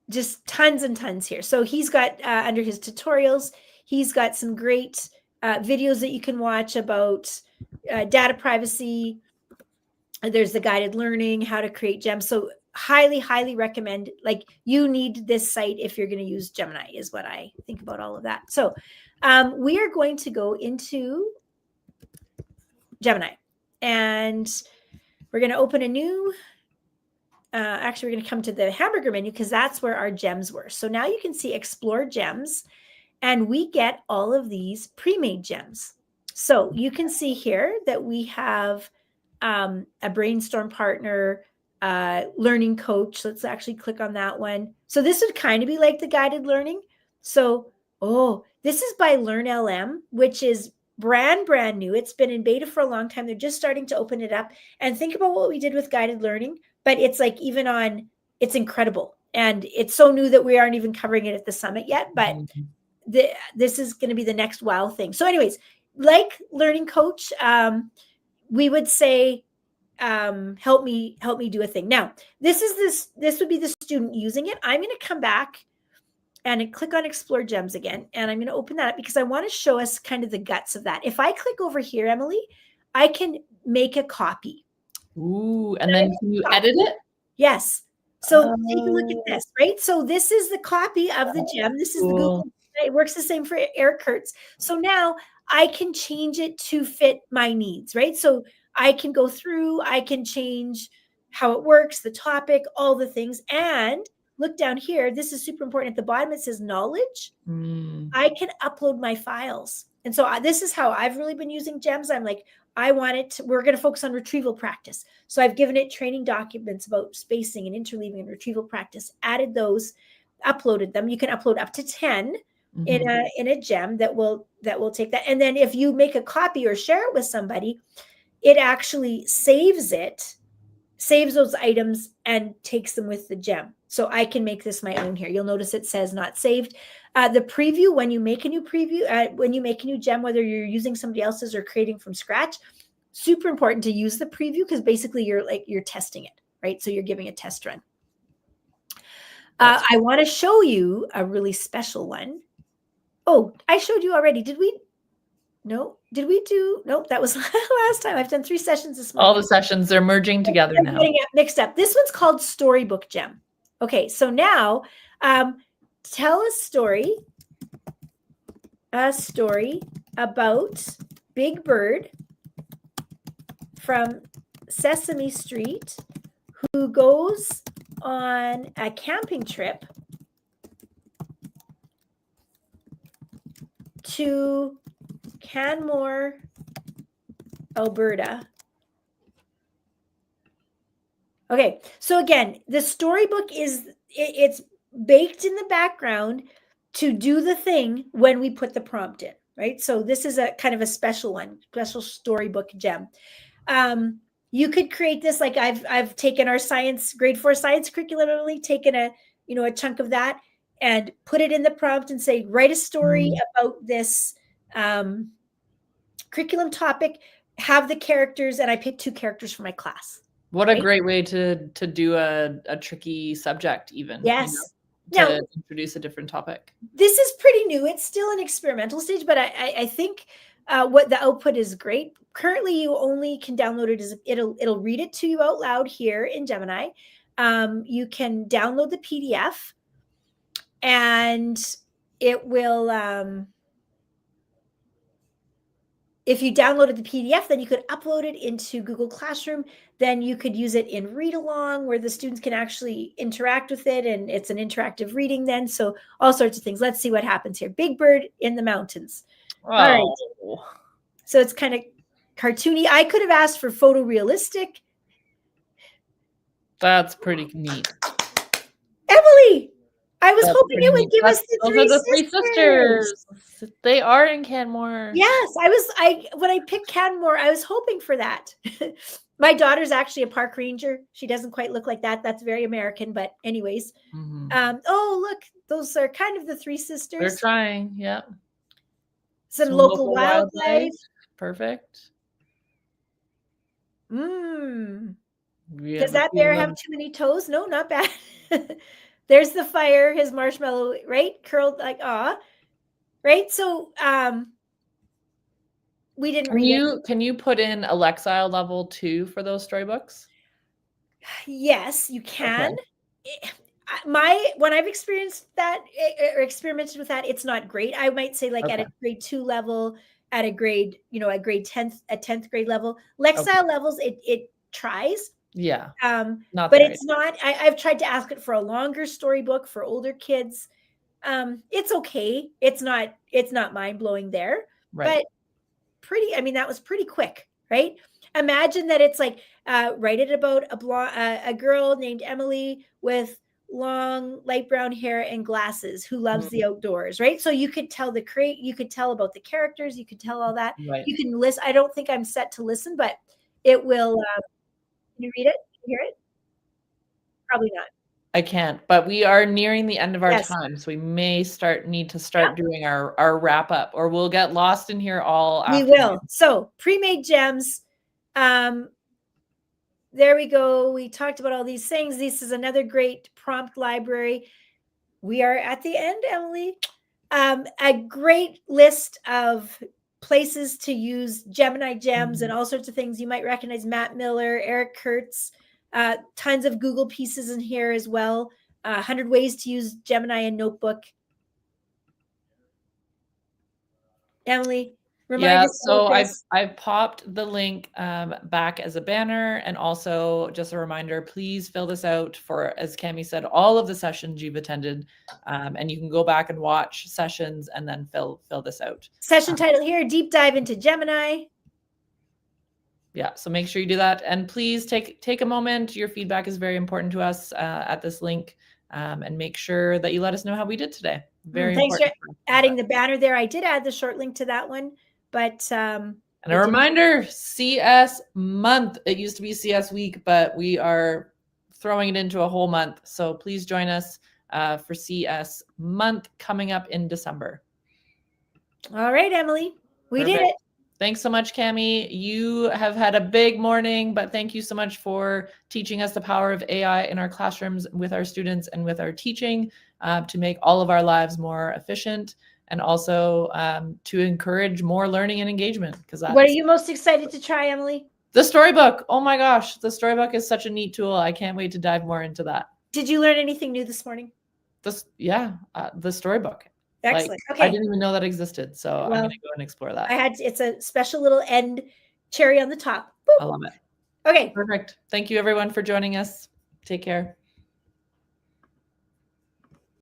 just tons and tons here. So he's got under his tutorials, he's got some great videos that you can watch about data privacy. There's the guided learning, how to create gems. So highly, highly recommend, like you need this site if you're going to use Gemini is what I think about all of that. So we are going to go into Gemini and we're going to open a new, actually we're going to come to the hamburger menu because that's where our gems were. So now you can see explore gems and we get all of these pre-made gems. So you can see here that we have a brainstorm partner, learning coach. Let's actually click on that one. So this would kind of be like the guided learning. So, this is by LearnLM, which is brand new. It's been in beta for a long time. They're just starting to open it up. And think about what we did with guided learning, but it's like even on, it's incredible. And it's so new that we aren't even covering it at the summit yet, but this is going to be the next wow thing. So anyways, like learning coach, we would say, help me do a thing. Now, this would be the student using it. I'm going to come back and click on Explore Gems again. And I'm going to open that up because I want to show us kind of the guts of that. If I click over here, Emily, I can make a copy. Ooh, and then can you edit it? Yes. So take a look at this, right? So this is the copy of the gem. This is the Google. It works the same for Eric Kurtz. So now I can change it to fit my needs, right? So I can go through, I can change how it works, the topic, all the things. And look down here. This is super important. At the bottom, it says knowledge. I can upload my files. And so this is how I've really been using gems. I'm like, we're going to focus on retrieval practice. So I've given it training documents about spacing and interleaving and retrieval practice, added those, uploaded them. You can upload up to 10 in a gem that will take that. And then if you make a copy or share it with somebody, it actually saves those items and takes them with the gem. So I can make this my own here. You'll notice it says not saved. The preview, when you make a new preview, when you make a new gem, whether you're using somebody else's or creating from scratch, super important to use the preview because basically you're testing it, right? So you're giving a test run. I want to show you a really special one. Oh, I showed you already. Did we? No. Did we do? Nope. That was last time. I've done 3 sessions this morning. All the sessions, they're merging together now. Getting it mixed up. This one's called Storybook Gem. Okay. So now tell a story about Big Bird from Sesame Street who goes on a camping trip to Canmore, Alberta. Okay, so again, the storybook it's baked in the background to do the thing when we put the prompt in, right? So this is a kind of a special one, special storybook gem. You could create this like I've taken our grade 4 science curriculum, taken a chunk of that and put it in the prompt and say, write a story about this curriculum topic, have the characters, and I picked 2 characters for my class. What a great way to do a tricky subject even. Yes. To introduce a different topic. This is pretty new. It's still an experimental stage, but I think what the output is great. Currently, you only can download it as it'll read it to you out loud here in Gemini. You can download the PDF, and it will. If you downloaded the PDF, then you could upload it into Google Classroom. Then you could use it in read along where the students can actually interact with it. And it's an interactive reading then. So all sorts of things. Let's see what happens here. Big Bird in the Mountains. Oh. All right. So it's kind of cartoony. I could have asked for photorealistic. That's pretty neat. Emily, I was hoping it would give us the three sisters. They are in Canmore. Yes, when I picked Canmore, I was hoping for that. My daughter's actually a park ranger. She doesn't quite look like that. That's very American, but anyways. Oh, look, those are kind of the 3 sisters. They're trying, yeah. Some local wildlife. Perfect. Does that bear have too many toes? No, not bad. There's the fire, his marshmallow, right? Curled like, right? So we didn't read it. Can you put in Alexile level 2 for those storybooks? Yes, you can. Okay. When I've experienced that or experimented with that, it's not great. I might say at a grade 2 level, at a grade, a grade 10th grade level. Lexile levels, it tries. Yeah. But it's not. I've tried to ask it for a longer storybook for older kids. It's okay. It's not mind-blowing there. Right. But that was pretty quick, right? Imagine that it's like write it about a girl named Emily with long light brown hair and glasses who loves the outdoors, right? So you could tell you could tell about the characters, you could tell all that. Right. You can listen. I don't think I'm set to listen, but it will. Can you read it? Can you hear it? Probably not. I can't, but we are nearing the end of our time, so we may need to start doing our wrap up, or we'll get lost in here all afternoon. We will. So pre-made gems. There we go. We talked about all these things. This is another great prompt library. we are at the end, Emily. A great list of places to use Gemini gems and all sorts of things. You might recognize Matt Miller, Eric Kurtz, tons of Google pieces in here as well. 100 ways to use Gemini in Notebook. Emily, remind us. So I've popped the link back as a banner, and also just a reminder, please fill this out for, as Cami said, all of the sessions you've attended, and you can go back and watch sessions and then fill this out. Session title here, Deep Dive into Gemini. Yeah, so make sure you do that, and please take a moment. Your feedback is very important to us at this link, and make sure that you let us know how we did today. Very Thanks important. for adding the banner there. I did add the short link to that one, but and a reminder, CS month. It used to be CS week, but we are throwing it into a whole month. So please join us for CS month coming up in December. All right, Emily, we did it. Thanks so much, Cami. You have had a big morning, but thank you so much for teaching us the power of AI in our classrooms with our students and with our teaching to make all of our lives more efficient, and also to encourage more learning and engagement. What are you most excited to try, Emily? The storybook. Oh my gosh, the storybook is such a neat tool. I can't wait to dive more into that. Did you learn anything new this morning? The storybook. Excellent. I didn't even know that existed, so I'm going to go and explore that. It's a special little end cherry on the top. I love it. Okay. Perfect. Thank you everyone for joining us. Take care.